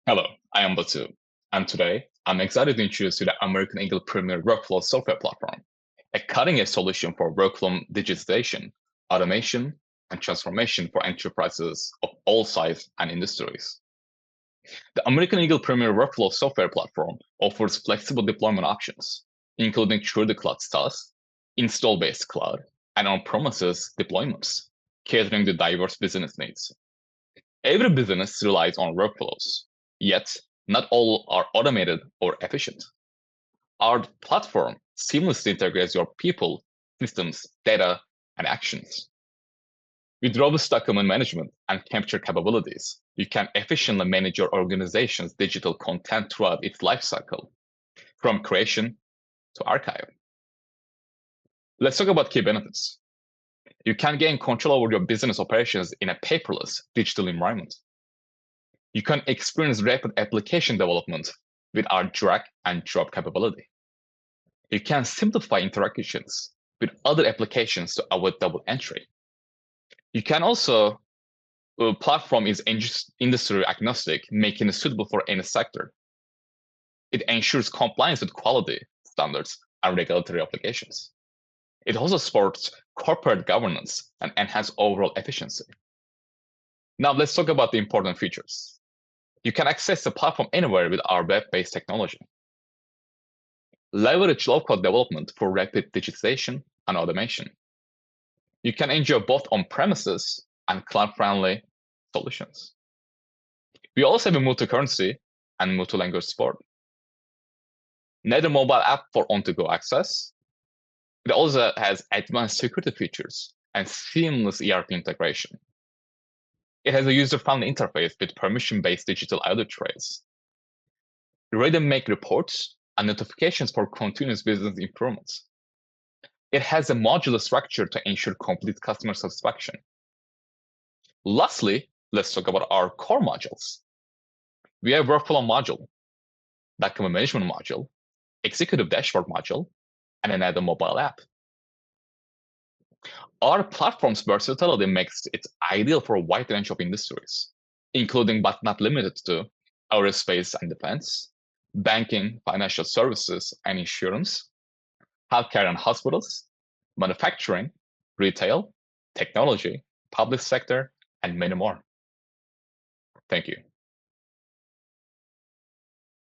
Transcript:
Hello, I am Batu, and today I'm excited to introduce you to the American Eagle Premier Workflow software platform, a cutting-edge solution for workflow digitization, automation, and transformation for enterprises of all sizes and industries. The American Eagle Premier Workflow software platform offers flexible deployment options, including through the cloud SaaS, install-based cloud, and on-premises deployments, catering to diverse business needs. Every business relies on workflows, yet not all are automated or efficient. Our platform seamlessly integrates your people, systems, data, and actions. With robust document management and capture capabilities, you can efficiently manage your organization's digital content throughout its lifecycle, from creation to archive. Let's talk about key benefits. You can gain control over your business operations in a paperless digital environment. You can experience rapid application development with our drag and drop capability. You can simplify interactions with other applications to avoid double entry. You can also, platform is industry agnostic, making it suitable for any sector. It ensures compliance with quality standards and regulatory obligations. It also supports corporate governance and enhances overall efficiency. Now let's talk about the important features. You can access the platform anywhere with our web-based technology. Leverage low-code development for rapid digitization and automation. You can enjoy both on-premises and cloud-friendly solutions. We also have a multi-currency and multi-language support. Native mobile app for on-the-go access. It also has advanced security features and seamless ERP integration. It has a user-friendly interface with permission-based digital audit trails. Ready-to-make reports and notifications for continuous business improvements. It has a modular structure to ensure complete customer satisfaction. Lastly, let's talk about our core modules. We have Workflow module, document management module, executive dashboard module, and another mobile app. Our platform's versatility makes it ideal for a wide range of industries, including but not limited to aerospace and defense, banking, financial services and insurance, healthcare and hospitals, manufacturing, retail, technology, public sector, and many more. Thank you.